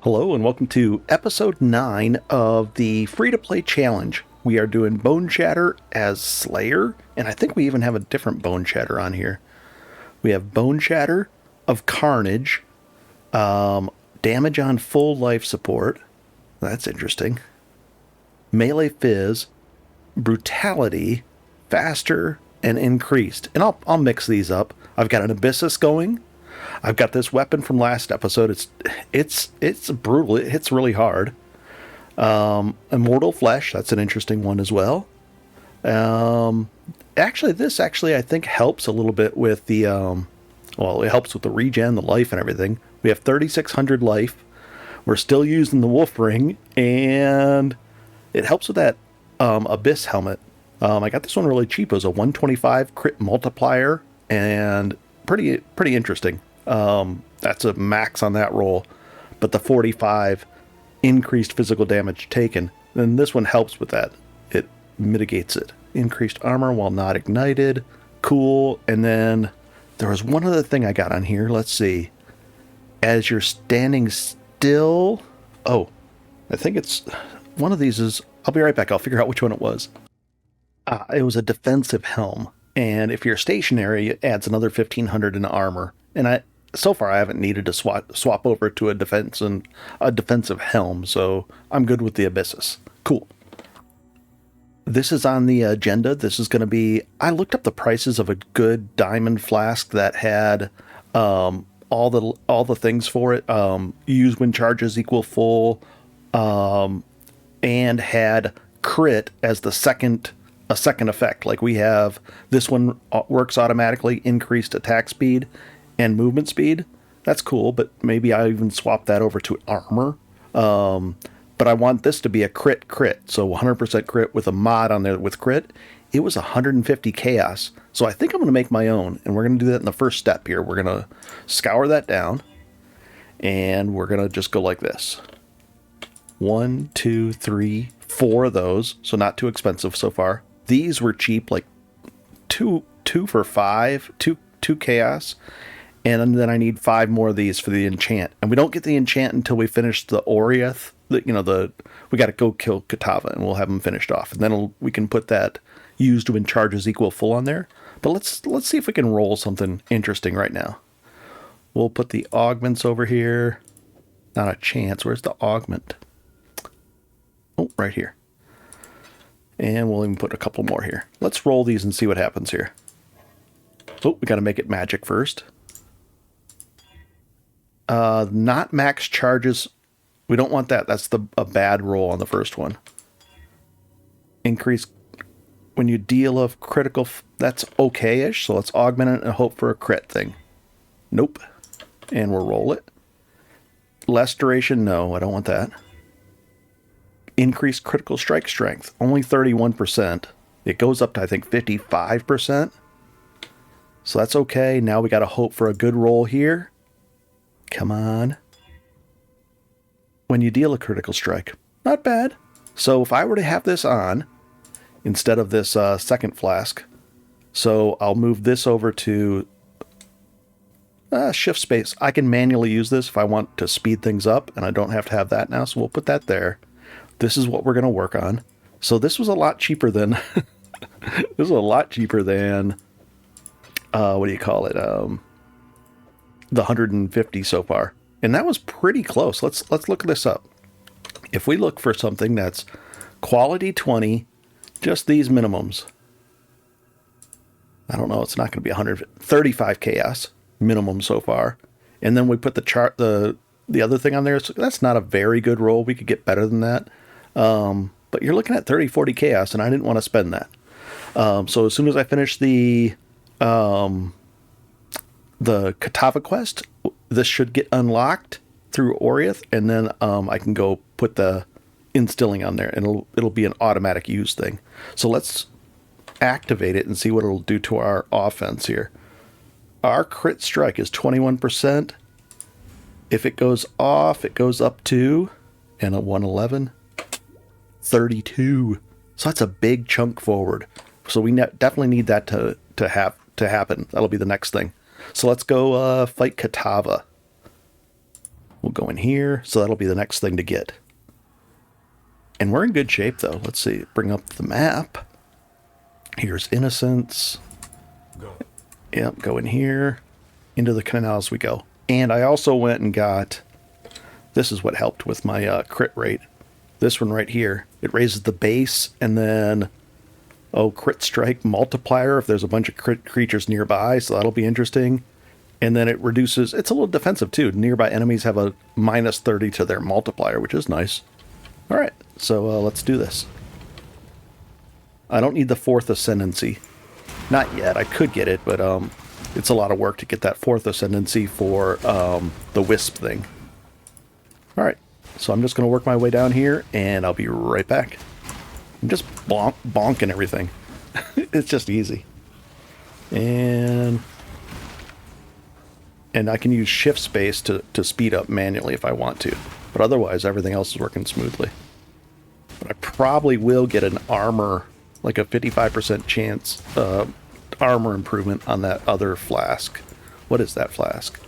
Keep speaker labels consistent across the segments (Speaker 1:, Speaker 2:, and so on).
Speaker 1: Hello and welcome to episode 9 of the free-to-play challenge. We are doing Bone Shatter as Slayer, and I think we even have a different Bone Shatter on here. We have Bone Shatter of Carnage, damage on full life support. That's interesting. Melee Fizz, Brutality, Faster, and Increased. And I'll mix these up. I've got an Abyssus going. I've got this weapon from last episode. It's brutal. It hits really hard. Immortal Flesh. That's an interesting one as well. This I think helps a little bit with the it helps with the regen, the life, and everything. We have 3,600 life. We're still using the Wolf Ring, and it helps with that Abyss helmet. I got this one really cheap. It was a 125 crit multiplier, and pretty interesting. That's a max on that roll, but the 45 increased physical damage taken, then this one helps with that. It mitigates it. Increased armor while not ignited. Cool. And then there was one other thing I got on here. Let's see. As you're standing still. Oh, I think it's one of these is, I'll be right back. I'll figure out which one it was. It was a defensive helm. And if you're stationary, it adds another 1,500 in armor. And so far I haven't needed to swap over to a defensive helm, so I'm good with the Abyssus. Cool. This is on the agenda. This is going to be, I looked up the prices of a good diamond flask that had all the things for it. Use when charges equal full, and had crit as a second effect. Like we have, this one works automatically, increased attack speed and movement speed. That's cool, but maybe I even swap that over to armor. But I want this to be a crit, so 100% crit with a mod on there with crit. It was 150 chaos, so I think I'm going to make my own, and we're going to do that in the first step here. We're going to scour that down, and we're going to just go like this. 1, 2, 3, 4 of those, so not too expensive so far. These were cheap, like two for 5, two chaos. And then I need 5 more of these for the enchant. And we don't get the enchant until we finish the Oriath. We got to go kill Kitava, and we'll have them finished off. And then we can put that used when charges equal full on there. But let's see if we can roll something interesting right now. We'll put the augments over here. Not a chance. Where's the augment? Oh, right here. And we'll even put a couple more here. Let's roll these and see what happens here. Oh, we got to make it magic first. Not max charges. We don't want that. That's a bad roll on the first one. Increase when you deal a critical. That's okay-ish. So let's augment it and hope for a crit thing. Nope. And we'll roll it. Less duration. No, I don't want that. Increased critical strike strength. Only 31%. It goes up to, I think, 55%. So that's okay. Now we got to hope for a good roll here. Come on. When you deal a critical strike. Not bad. So if I were to have this on, instead of this second flask, so I'll move this over to shift space. I can manually use this if I want to speed things up, and I don't have to have that now, so we'll put that there. This is what we're going to work on. So this was a lot cheaper than... this was a lot cheaper than... what do you call it? The 150 so far. And that was pretty close. Let's look this up. If we look for something that's quality 20, just these minimums. I don't know, it's not going to be 135 chaos minimum so far. And then we put the other thing on there. So that's not a very good roll. We could get better than that. But you're looking at 30, 40 chaos, and I didn't want to spend that. So as soon as I finish the Kitava quest, this should get unlocked through Oriath, and then I can go put the instilling on there, and it'll be an automatic use thing. So let's activate it and see what it'll do to our offense here. Our crit strike is 21%. If it goes off, it goes up to, and a 111, 32. So that's a big chunk forward. So we definitely need that to happen. That'll be the next thing. So let's go fight Kitava. We'll go in here, so that'll be the next thing to get. And we're in good shape, though. Let's see, bring up the map. Here's Innocence.
Speaker 2: Go.
Speaker 1: Yep, go in here. Into the canal as we go. And I also went and got... This is what helped with my crit rate. This one right here. It raises the base, and then... Oh, crit strike multiplier if there's a bunch of crit creatures nearby, so that'll be interesting. And then it reduces... It's a little defensive, too. Nearby enemies have a minus 30 to their multiplier, which is nice. Alright, so let's do this. I don't need the 4th Ascendancy. Not yet. I could get it, but it's a lot of work to get that 4th Ascendancy for the Wisp thing. Alright, so I'm just going to work my way down here, and I'll be right back. I'm just bonking everything. It's just easy. And I can use shift space to speed up manually if I want to. But otherwise, everything else is working smoothly. But I probably will get an armor, like a 55% chance armor improvement on that other flask. What is that flask?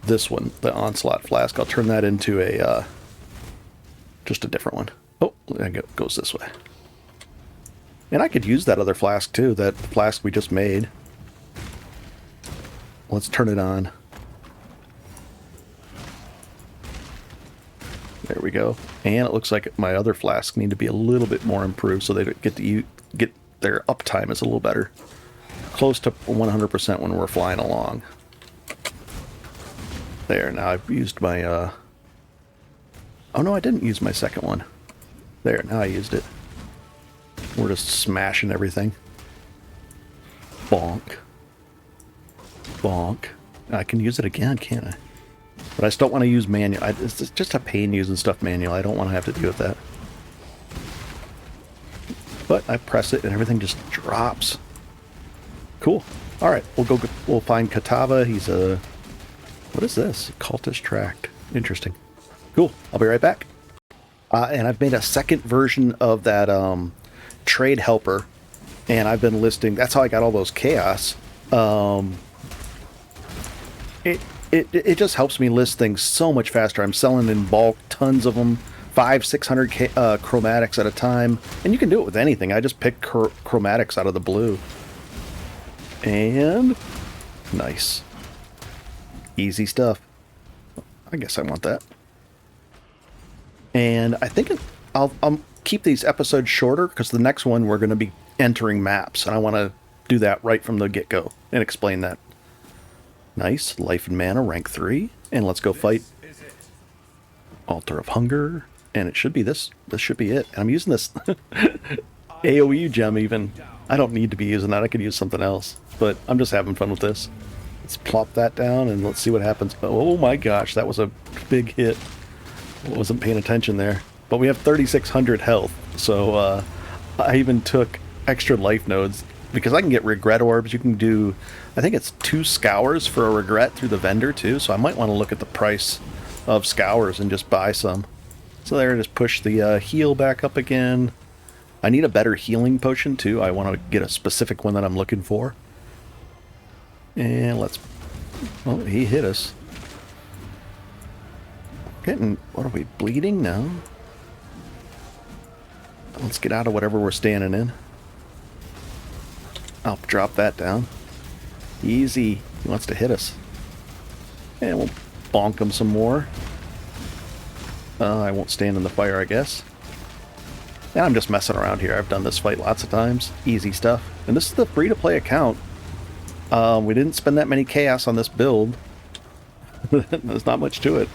Speaker 1: This one, the Onslaught flask. I'll turn that into a just a different one. Oh, it goes this way. And I could use that other flask too, that flask we just made. Let's turn it on. There we go. And it looks like my other flasks need to be a little bit more improved so they get their uptime is a little better. Close to 100% when we're flying along. There, now I've used my... Oh no, I didn't use my second one. There, now I used it. We're just smashing everything. Bonk. Bonk. I can use it again, can't I? But I still want to use manual. It's just a pain using stuff manual. I don't want to have to deal with that. But I press it and everything just drops. Cool. Alright, we'll find Kitava. He's a... What is this? Cultist tract. Interesting. Cool. I'll be right back. And I've made a second version of that trade helper. And I've been listing... That's how I got all those chaos. It just helps me list things so much faster. I'm selling in bulk, tons of them, 500-600 chromatics at a time. And you can do it with anything. I just pick chromatics out of the blue. And nice. Easy stuff. I guess I want that. And I think I'll keep these episodes shorter because the next one we're going to be entering maps. And I want to do that right from the get-go and explain that. Nice. Life and mana, rank 3. And let's go fight Altar of Hunger. And it should be this. This should be it. And I'm using this AoE gem even. I don't need to be using that. I could use something else. But I'm just having fun with this. Let's plop that down and let's see what happens. Oh my gosh, that was a big hit. I wasn't paying attention there. But we have 3,600 health. So I even took extra life nodes. Because I can get regret orbs. You can do, I think it's 2 scours for a regret through the vendor too. So I might want to look at the price of scours and just buy some. So there, just push the heal back up again. I need a better healing potion too. I want to get a specific one that I'm looking for. And let's... Oh, he hit us. Getting... What are we, bleeding now? Let's get out of whatever we're standing in. I'll drop that down. Easy. He wants to hit us. And we'll bonk him some more. I won't stand in the fire, I guess. And I'm just messing around here. I've done this fight lots of times. Easy stuff. And this is the free-to-play account. We didn't spend that many chaos on this build. There's not much to it.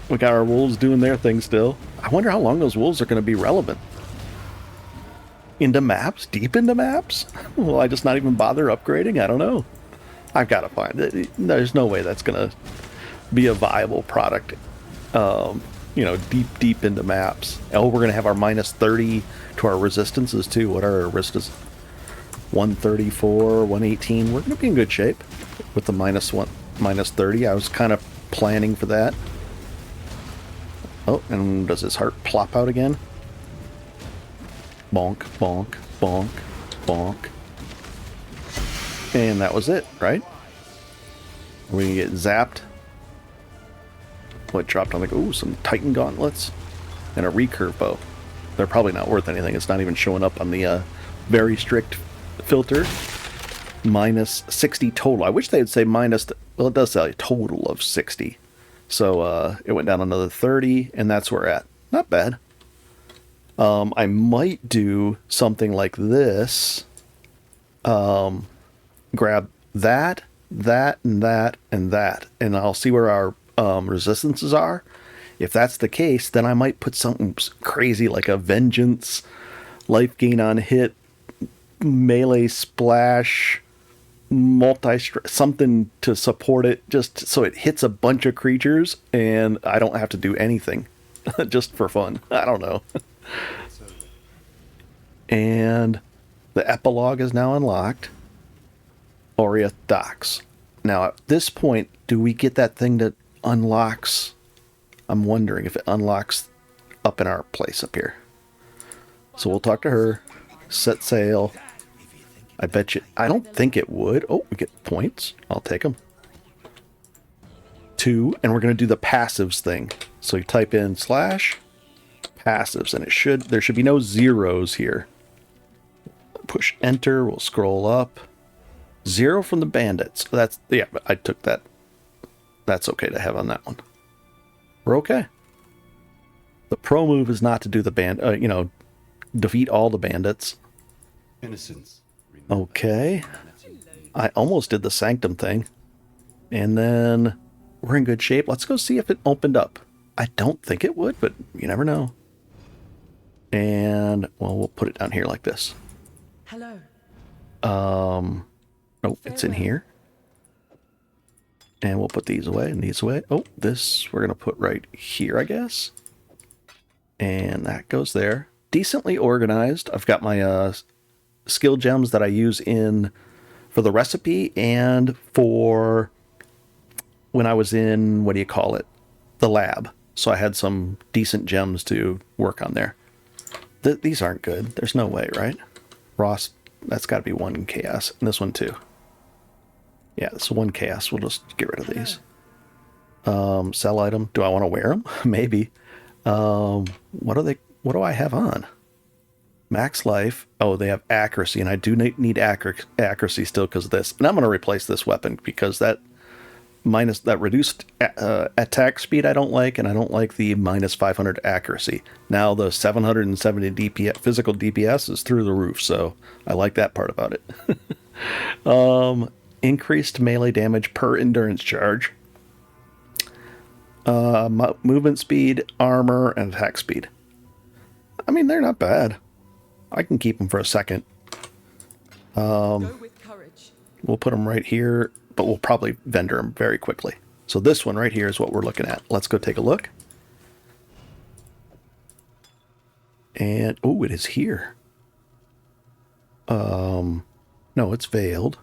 Speaker 1: We got our wolves doing their thing still. I wonder how long those wolves are going to be relevant. Into maps? Deep into maps? Will I just not even bother upgrading? I don't know. I've got to find it. There's no way that's going to be a viable product. You know, deep into maps. Oh, we're going to have our minus 30 to our resistances too. What are our resistances? 134, 118. We're going to be in good shape with the minus 30. I was kind of planning for that. Oh, and does his heart plop out again? Bonk, bonk, bonk, bonk. And that was it, right? Are we going to get zapped? what dropped on, like, ooh, some Titan gauntlets and a recurve bow. They're probably not worth anything. It's not even showing up on the very strict filter. Minus 60 total. I wish they'd say minus, well, it does say a total of 60. So it went down another 30, and that's where we're at. Not bad. I might do something like this. Grab that, that, and that, and that, and I'll see where our resistances are. If that's the case, then I might put something crazy like a Vengeance, life gain on hit, melee splash, something to support it, just so it hits a bunch of creatures and I don't have to do anything. Just for fun. I don't know. And the epilogue is now unlocked. Oriath Docks. Now at this point, do we get that thing that unlocks? I'm wondering if it unlocks up in our place up here. So we'll talk to her. Set sail. I bet you. I don't think it would. Oh, we get points. I'll take them. 2, and we're going to do the passives thing. So you type in / passives, and there should be no zeros here. Push enter. We'll scroll up. 0 from the bandits. That's, yeah, I took that. That's okay to have on that one. We're okay. The pro move is not to do the defeat all the bandits.
Speaker 2: Innocence.
Speaker 1: Okay. I almost did the Sanctum thing. And then we're in good shape. Let's go see if it opened up. I don't think it would, but you never know. And, well, we'll put it down here like this.
Speaker 3: Hello.
Speaker 1: Oh, it's in here. And we'll put these away and these away. Oh, this we're going to put right here, I guess. And that goes there. Decently organized. I've got my skill gems that I use for the recipe and for when I was in, what do you call it? The lab. So I had some decent gems to work on there. These aren't good. There's no way, right? Ross, that's got to be 1 chaos. And this one too. Yeah, it's 1 chaos. We'll just get rid of these. Sell item. Do I want to wear them? Maybe. What do I have on? Max life. Oh, they have accuracy, and I do need accuracy still because of this. And I'm going to replace this weapon because that reduced attack speed I don't like, and I don't like the minus 500 accuracy. Now the 770 DPS, physical DPS is through the roof, so I like that part about it. Increased melee damage per endurance charge. Movement speed, armor, and attack speed. I mean, they're not bad. I can keep them for a second.
Speaker 3: Go with courage.
Speaker 1: We'll put them right here, but we'll probably vendor them very quickly. So this one right here is what we're looking at. Let's go take a look. And, oh, it is here. No, it's veiled.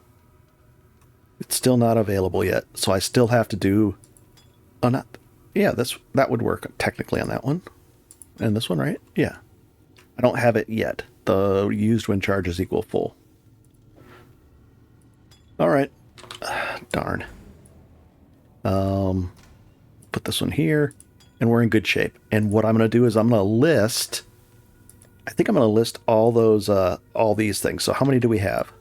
Speaker 1: It's still not available yet, so I still have to do... Oh, not... Yeah, that would work technically on that one. And this one, right? Yeah. I don't have it yet. The used when charges equal full. Alright. Darn. Put this one here, and we're in good shape. And what I'm going to do is I'm going to list... I think I'm going to list all these things. So how many do we have?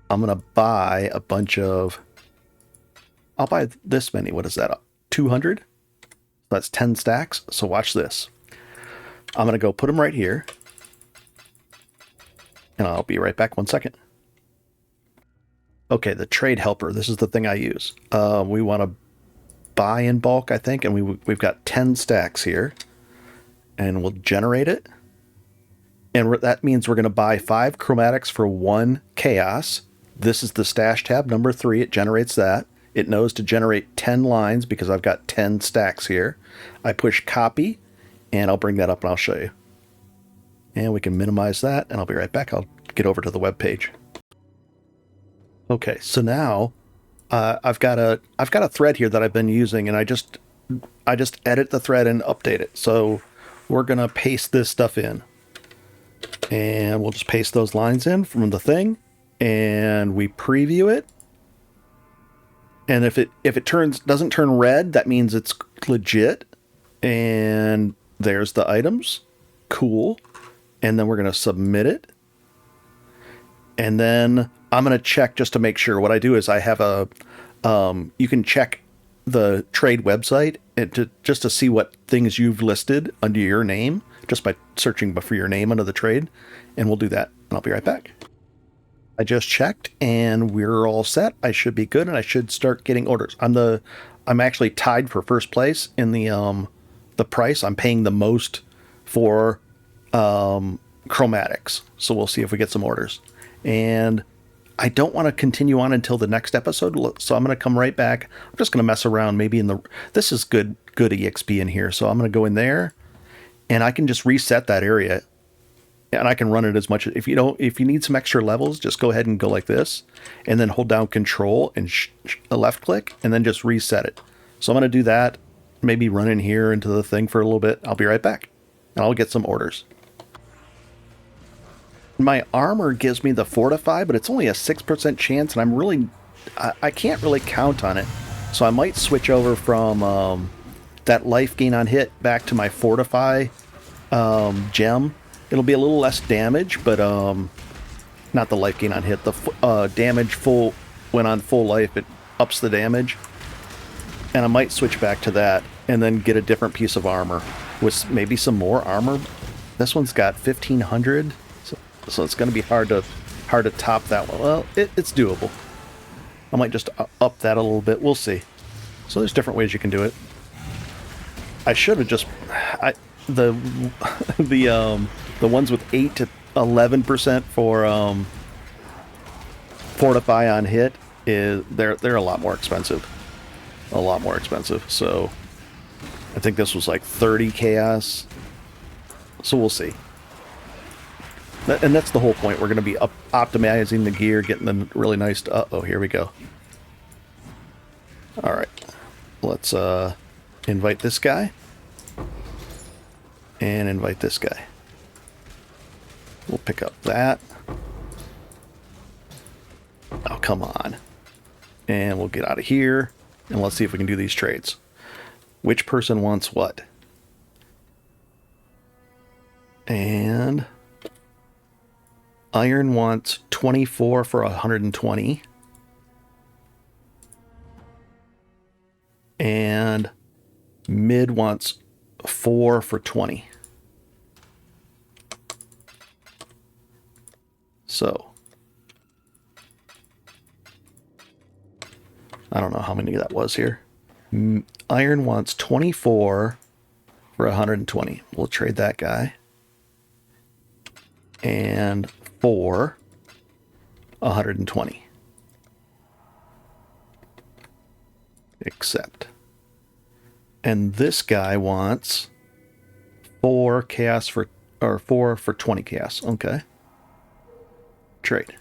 Speaker 1: I'm going to buy a bunch of... I'll buy this many. What is that? 200? That's 10 stacks. So watch this. I'm going to go put them right here. And I'll be right back 1 second. Okay, the trade helper. This is the thing I use. We want to buy in bulk, I think. And we've got 10 stacks here. And we'll generate it. And that means we're going to buy 5 chromatics for 1 chaos. This is the stash tab, number 3. It generates that. It knows to generate 10 lines because I've got 10 stacks here. I push copy, and I'll bring that up and I'll show you. And we can minimize that, and I'll be right back. I'll get over to the web page. Okay, so now I've got a thread here that I've been using, and I just edit the thread and update it. So we're gonna paste this stuff in, and we'll just paste those lines in from the thing. And we preview it. And if it doesn't turn red, that means it's legit. And there's the items. Cool. And then we're going to submit it. And then I'm going to check just to make sure. What I do is I have a, you can check the trade website just to see what things you've listed under your name, just by searching for your name under the trade. And we'll do that. And I'll be right back. I just checked and we're all set. I should be good and I should start getting orders. I'm actually tied for first place in the price. I'm paying the most for chromatics. So we'll see if we get some orders. And I don't want to continue on until the next episode, so I'm going to come right back. I'm just going to mess around maybe this is good EXP in here. So I'm going to go in there and I can just reset that area. And I can run it as much. If you need some extra levels, just go ahead and go like this and then hold down control and left click and then just reset it. So I'm going to do that, maybe run in here into the thing for a little bit. I'll be right back and I'll get some orders. My armor gives me the fortify, but it's only a 6% chance and I can't really count on it. So I might switch over from that life gain on hit back to my fortify gem. It'll be a little less damage, but not the life gain on hit. The damage when on full life, it ups the damage. And I might switch back to that and then get a different piece of armor with maybe some more armor. This one's got 1,500, so it's going to be hard to top that one. Well, it's doable. I might just up that a little bit. We'll see. So there's different ways you can do it. I should have just the ones with 8 to 11% for fortify on hit they're a lot more expensive. A lot more expensive. So I think this was like 30 chaos. So we'll see. And that's the whole point. We're going to be optimizing the gear, getting them really nice. Uh-oh, here we go. All right. Let's invite this guy. And invite this guy. We'll pick up that. Oh, come on. And we'll get out of here. And let's see if we can do these trades. Which person wants what? And Iron wants 24 for 120. And Mid wants 4 for 20. So I don't know how many that was here. Iron wants 24 for 120. We'll trade that guy. And 4, 120. Accept. And this guy wants 4 chaos or 4 for 20 chaos. Okay. Trade.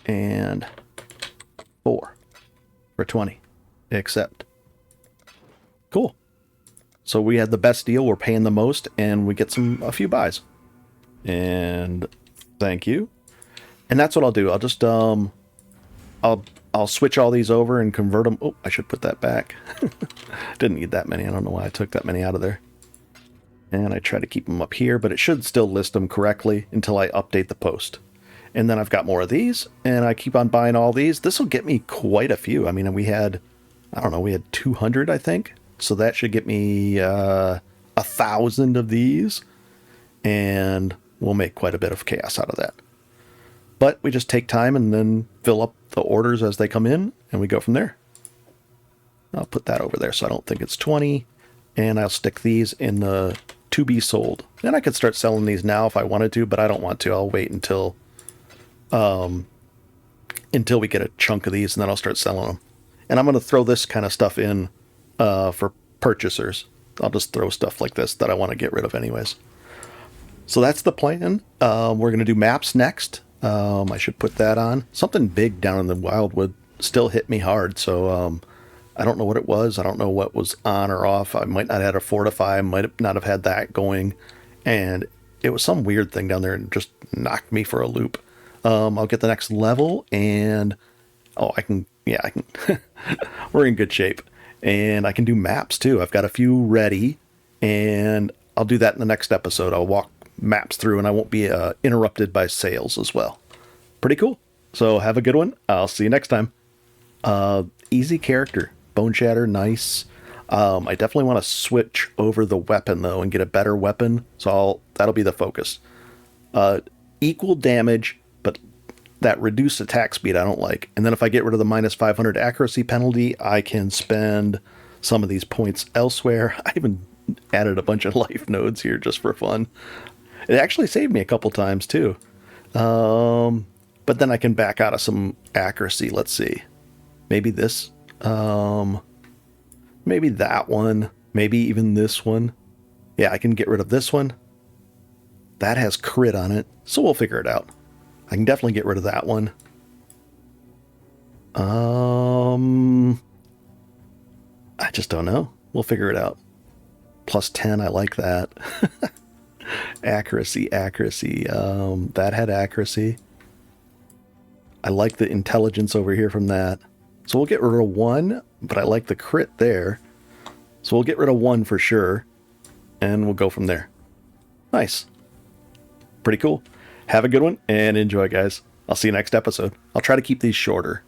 Speaker 1: And 4 for 20. Accept. Cool. So we had the best deal. We're paying the most, and we get a few buys. And thank you. And that's what I'll do. I'll just I'll switch all these over and convert them. Oh, I should put that back. Didn't need that many. I don't know why I took that many out of there. And I try to keep them up here, but it should still list them correctly until I update the post. And then I've got more of these, and I keep on buying all these. This will get me quite a few. I mean, we had 200, I think. So that should get me 1,000 of these, and we'll make quite a bit of chaos out of that. But we just take time and then fill up the orders as they come in, and we go from there. I'll put that over there so I don't think it's 20, and I'll stick these in the to be sold. And I could start selling these now if I wanted to, but I don't want to. I'll wait until we get a chunk of these, and then I'll start selling them. And I'm going to throw this kind of stuff in for purchasers. I'll just throw stuff like this that I want to get rid of anyways. So that's the plan. We're going to do maps next. I should put that on. Something big down in the Wildwood still hit me hard, so I don't know what it was. I don't know what was on or off. I might not have had a fortify. I might not have had that going. And it was some weird thing down there and just knocked me for a loop. I'll get the next level and Oh, I can, yeah, I can. We're in good shape. And I can do maps too. I've got a few ready, and I'll do that in the next episode. I'll walk maps through, and I won't be interrupted by sales as well. Pretty cool. So have a good one. I'll see you next time. Easy character. Bone Shatter, nice. I definitely want to switch over the weapon, though, and get a better weapon. So that'll be the focus. Equal damage, but that reduced attack speed I don't like. And then if I get rid of the minus 500 accuracy penalty, I can spend some of these points elsewhere. I even added a bunch of life nodes here just for fun. It actually saved me a couple times too. But then I can back out of some accuracy. Let's see. Maybe this. Maybe that one. Maybe even this one. Yeah, I can get rid of this one. That has crit on it, so we'll figure it out. I can definitely get rid of that one. I just don't know. We'll figure it out. Plus 10, I like that. Accuracy. That had accuracy. I like the intelligence over here from that. So we'll get rid of one, but I like the crit there. So we'll get rid of one for sure. And we'll go from there. Nice. Pretty cool. Have a good one and enjoy, guys. I'll see you next episode. I'll try to keep these shorter.